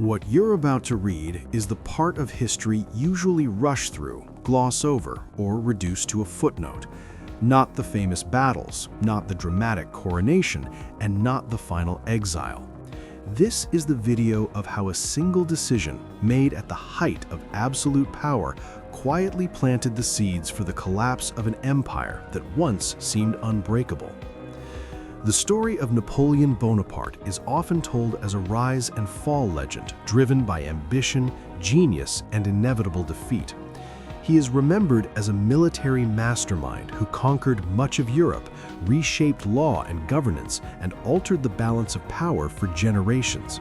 What you're about to read is the part of history usually rushed through, gloss over, or reduced to a footnote. Not the famous battles, not the dramatic coronation, and not the final exile. This is the video of how a single decision made at the height of absolute power quietly planted the seeds for the collapse of an empire that once seemed unbreakable. The story of Napoleon Bonaparte is often told as a rise and fall legend driven by ambition, genius, and inevitable defeat. He is remembered as a military mastermind who conquered much of Europe, reshaped law and governance, and altered the balance of power for generations.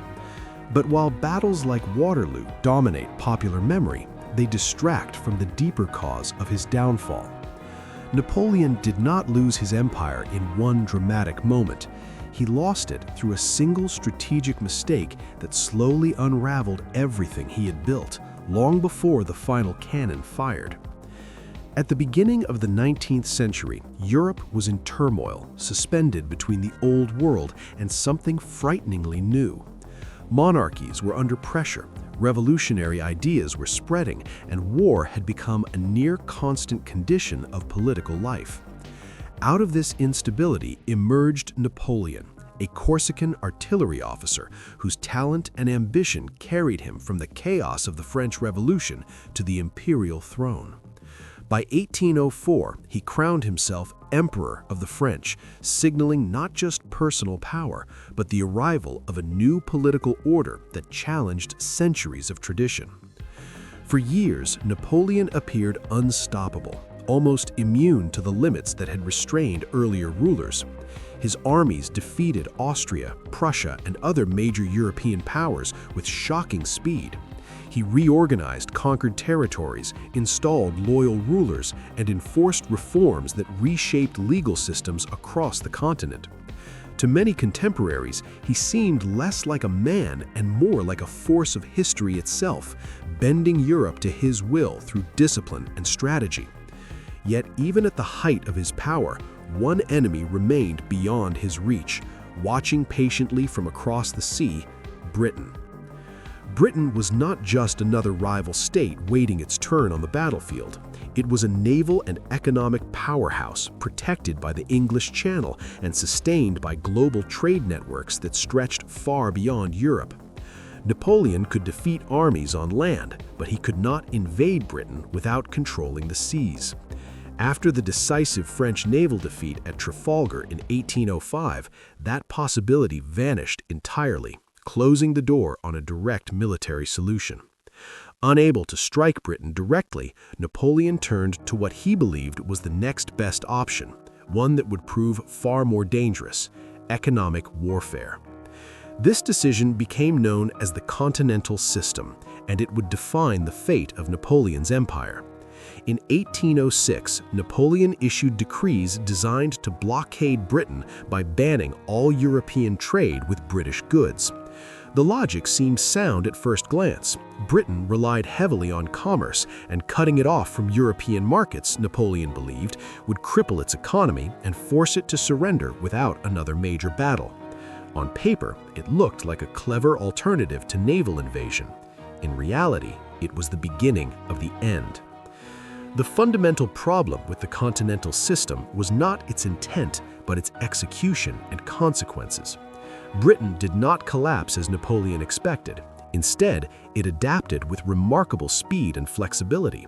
But while battles like Waterloo dominate popular memory, they distract from the deeper cause of his downfall. Napoleon did not lose his empire in one dramatic moment. He lost it through a single strategic mistake that slowly unraveled everything he had built, long before the final cannon fired. At the beginning of the 19th century, Europe was in turmoil, suspended between the old world and something frighteningly new. Monarchies were under pressure, revolutionary ideas were spreading, and war had become a near-constant condition of political life. Out of this instability emerged Napoleon, a Corsican artillery officer whose talent and ambition carried him from the chaos of the French Revolution to the imperial throne. By 1804, he crowned himself Emperor of the French, signaling not just personal power, but the arrival of a new political order that challenged centuries of tradition. For years, Napoleon appeared unstoppable, almost immune to the limits that had restrained earlier rulers. His armies defeated Austria, Prussia, and other major European powers with shocking speed. He reorganized conquered territories, installed loyal rulers, and enforced reforms that reshaped legal systems across the continent. To many contemporaries, he seemed less like a man and more like a force of history itself, bending Europe to his will through discipline and strategy. Yet even at the height of his power, one enemy remained beyond his reach, watching patiently from across the sea: Britain. Britain was not just another rival state waiting its turn on the battlefield. It was a naval and economic powerhouse protected by the English Channel and sustained by global trade networks that stretched far beyond Europe. Napoleon could defeat armies on land, but he could not invade Britain without controlling the seas. After the decisive French naval defeat at Trafalgar in 1805, that possibility vanished entirely, closing the door on a direct military solution. Unable to strike Britain directly, Napoleon turned to what he believed was the next best option, one that would prove far more dangerous: economic warfare. This decision became known as the Continental System, and it would define the fate of Napoleon's empire. In 1806, Napoleon issued decrees designed to blockade Britain by banning all European trade with British goods. The logic seemed sound at first glance. Britain relied heavily on commerce, and cutting it off from European markets, Napoleon believed, would cripple its economy and force it to surrender without another major battle. On paper, it looked like a clever alternative to naval invasion. In reality, it was the beginning of the end. The fundamental problem with the Continental System was not its intent, but its execution and consequences. Britain did not collapse as Napoleon expected. Instead, it adapted with remarkable speed and flexibility.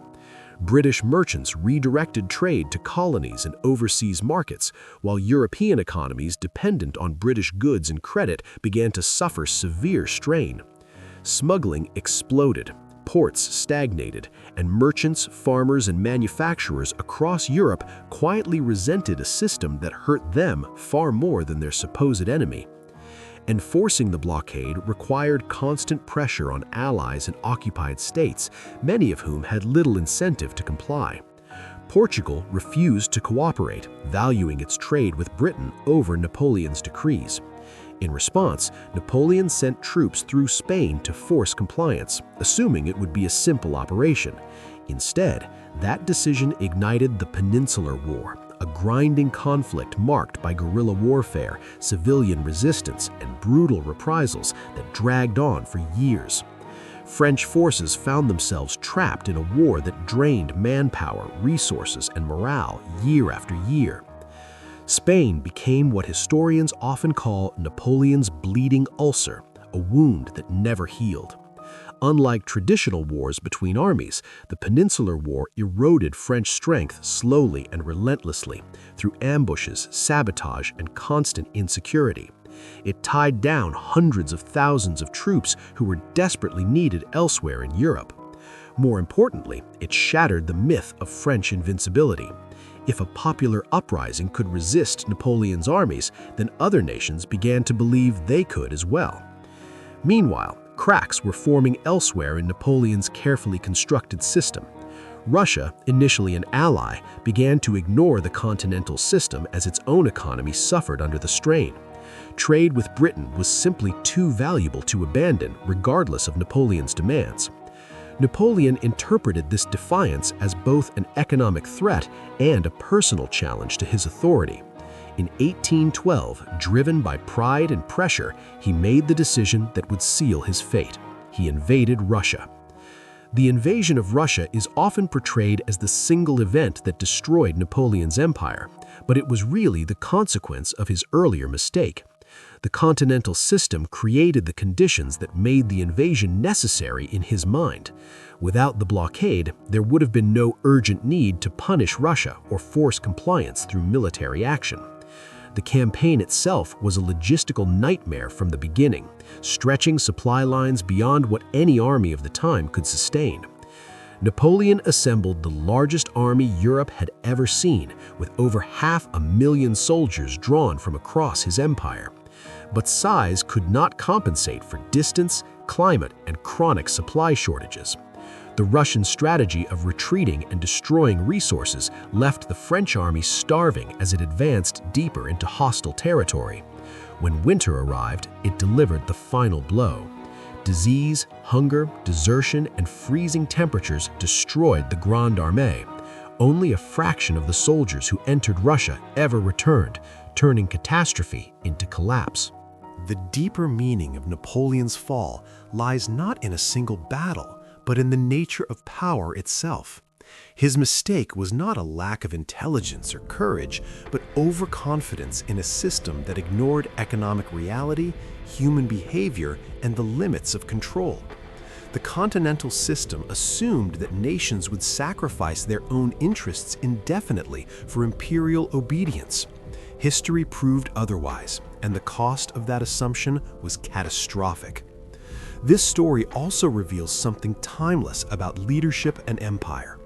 British merchants redirected trade to colonies and overseas markets, while European economies dependent on British goods and credit began to suffer severe strain. Smuggling exploded. Ports stagnated, and merchants, farmers, and manufacturers across Europe quietly resented a system that hurt them far more than their supposed enemy. Enforcing the blockade required constant pressure on allies and occupied states, many of whom had little incentive to comply. Portugal refused to cooperate, valuing its trade with Britain over Napoleon's decrees. In response, Napoleon sent troops through Spain to force compliance, assuming it would be a simple operation. Instead, that decision ignited the Peninsular War, a grinding conflict marked by guerrilla warfare, civilian resistance, and brutal reprisals that dragged on for years. French forces found themselves trapped in a war that drained manpower, resources, and morale year after year. Spain became what historians often call Napoleon's bleeding ulcer, a wound that never healed. Unlike traditional wars between armies, the Peninsular War eroded French strength slowly and relentlessly through ambushes, sabotage, and constant insecurity. It tied down hundreds of thousands of troops who were desperately needed elsewhere in Europe. More importantly, it shattered the myth of French invincibility. If a popular uprising could resist Napoleon's armies, then other nations began to believe they could as well. Meanwhile, cracks were forming elsewhere in Napoleon's carefully constructed system. Russia, initially an ally, began to ignore the Continental System as its own economy suffered under the strain. Trade with Britain was simply too valuable to abandon, regardless of Napoleon's demands. Napoleon interpreted this defiance as both an economic threat and a personal challenge to his authority. In 1812, driven by pride and pressure, he made the decision that would seal his fate. He invaded Russia. The invasion of Russia is often portrayed as the single event that destroyed Napoleon's empire, but it was really the consequence of his earlier mistake. The Continental System created the conditions that made the invasion necessary in his mind. Without the blockade, there would have been no urgent need to punish Russia or force compliance through military action. The campaign itself was a logistical nightmare from the beginning, stretching supply lines beyond what any army of the time could sustain. Napoleon assembled the largest army Europe had ever seen, with over 500,000 soldiers drawn from across his empire. But size could not compensate for distance, climate, and chronic supply shortages. The Russian strategy of retreating and destroying resources left the French army starving as it advanced deeper into hostile territory. When winter arrived, it delivered the final blow. Disease, hunger, desertion, and freezing temperatures destroyed the Grande Armée. Only a fraction of the soldiers who entered Russia ever returned, turning catastrophe into collapse. The deeper meaning of Napoleon's fall lies not in a single battle, but in the nature of power itself. His mistake was not a lack of intelligence or courage, but overconfidence in a system that ignored economic reality, human behavior, and the limits of control. The Continental System assumed that nations would sacrifice their own interests indefinitely for imperial obedience. History proved otherwise, and the cost of that assumption was catastrophic. This story also reveals something timeless about leadership and empire.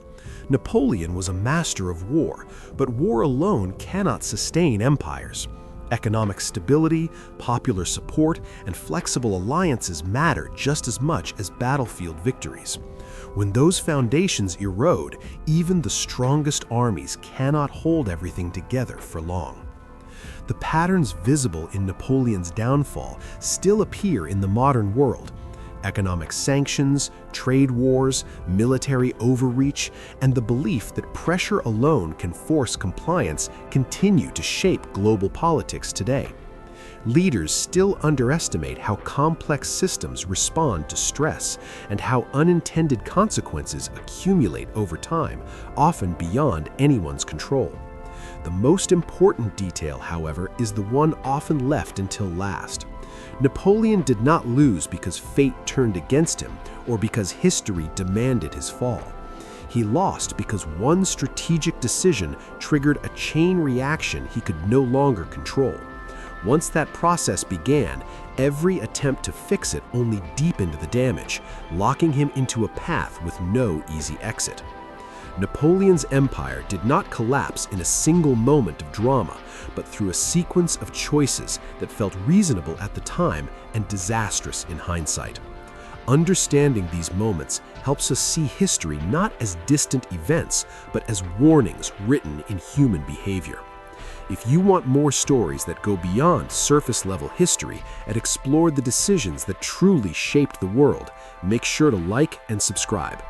Napoleon was a master of war, but war alone cannot sustain empires. Economic stability, popular support, and flexible alliances matter just as much as battlefield victories. When those foundations erode, even the strongest armies cannot hold everything together for long. The patterns visible in Napoleon's downfall still appear in the modern world. Economic sanctions, trade wars, military overreach, and the belief that pressure alone can force compliance continue to shape global politics today. Leaders still underestimate how complex systems respond to stress and how unintended consequences accumulate over time, often beyond anyone's control. The most important detail, however, is the one often left until last. Napoleon did not lose because fate turned against him or because history demanded his fall. He lost because one strategic decision triggered a chain reaction he could no longer control. Once that process began, every attempt to fix it only deepened the damage, locking him into a path with no easy exit. Napoleon's empire did not collapse in a single moment of drama, but through a sequence of choices that felt reasonable at the time and disastrous in hindsight. Understanding these moments helps us see history not as distant events, but as warnings written in human behavior. If you want more stories that go beyond surface-level history and explore the decisions that truly shaped the world, make sure to like and subscribe.